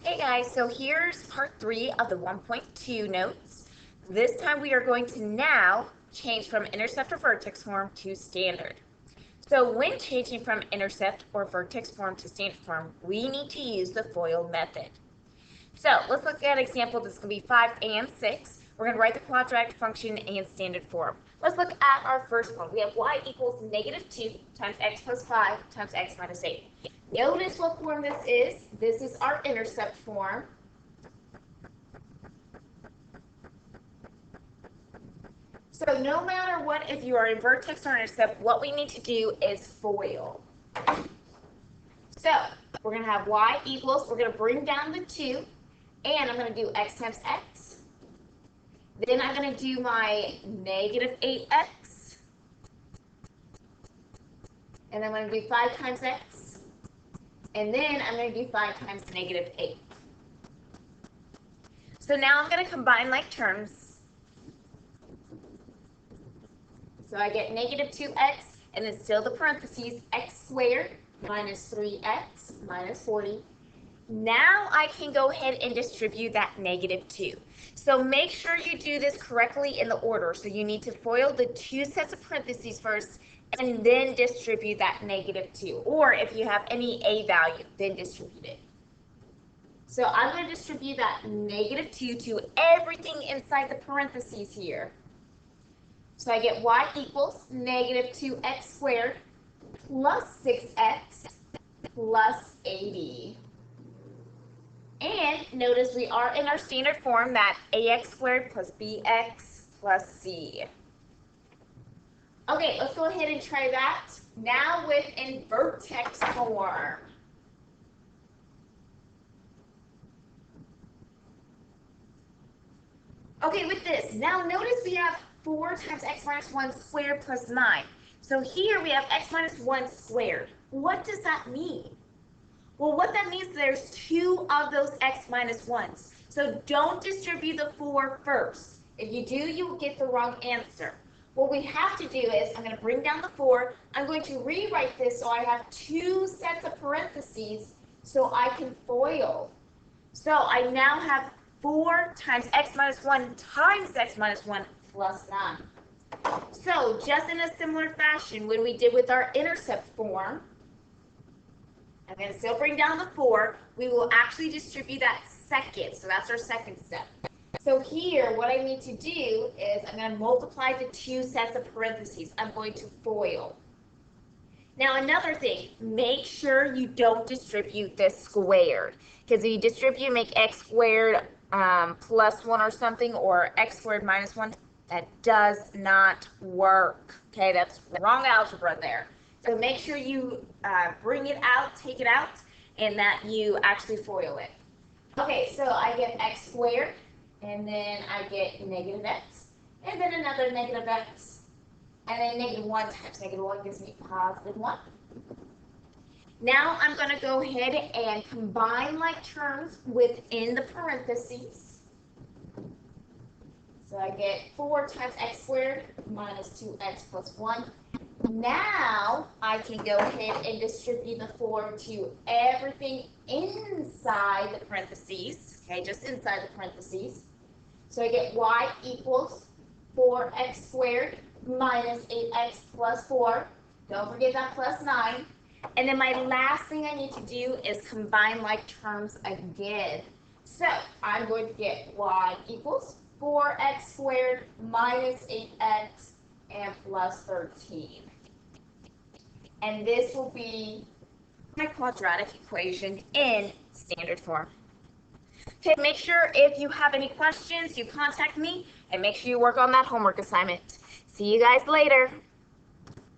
Hey guys, so here's part 3 of the 1.2 notes. This time we are going to now change from intercept or vertex form to standard. So when changing from intercept or vertex form to standard form, we need to use the FOIL method. So let's look at an example. This is going to be 5 and 6. We're going to write the quadratic function in standard form. Let's look at our first one. We have y equals -2 times x plus 5 times x minus 8. Notice what form this is. This is our intercept form. So no matter what, if you are in vertex or intercept, what we need to do is FOIL. So we're going to have y equals, we're going to bring down the 2, and I'm going to do x times x. Then I'm going to do my -8x. And I'm going to do 5 times x. And then I'm going to do 5 times -8. So now I'm going to combine like terms. So I get -2x, and then still the parentheses, x squared minus 3x minus 40. Now I can go ahead and distribute that -2. So make sure you do this correctly in the order. So you need to FOIL the 2 sets of parentheses first, and then distribute that -2. Or if you have any a value, then distribute it. So I'm going to distribute that -2 to everything inside the parentheses here. So I get y equals -2x squared plus 6x plus 80. And notice we are in our standard form, that ax squared plus bx plus c. Okay, let's go ahead and try that now with in vertex form. Okay, with this, now notice we have 4 times x minus 1 squared plus 9. So here we have x minus 1 squared. What does that mean? Well, what that means, there's 2 of those x minus 1s. So don't distribute the 4 first. If you do, you will get the wrong answer. What we have to do is, I'm going to bring down the 4. I'm going to rewrite this so I have 2 sets of parentheses so I can FOIL. So I now have 4 times x minus 1 times x minus 1 plus 9. So just in a similar fashion when we did with our intercept form, I'm going to still bring down the 4. We will actually distribute that second. So that's our second step. So here, what I need to do is I'm going to multiply the 2 sets of parentheses. I'm going to FOIL. Now another thing, make sure you don't distribute this squared. Because if you distribute, make x squared plus 1 or something, or x squared minus 1, that does not work. Okay, that's wrong algebra there. So make sure you bring it out, take it out, and that you actually FOIL it. Okay, so I get x squared, and then I get -x, and then another -x, and then -1 times -1 gives me +1. Now I'm going to go ahead and combine like terms within the parentheses. So I get 4 times x squared minus 2x plus 1. Now I can go ahead and distribute the 4 to everything inside the parentheses. Okay, just inside the parentheses. So I get y equals 4x squared minus 8x plus 4. Don't forget that plus 9. And then my last thing I need to do is combine like terms again. So I'm going to get y equals 4x squared minus 8x and plus 13. And this will be my quadratic equation in standard form. Okay, make sure if you have any questions, you contact me, and make sure you work on that homework assignment. See you guys later.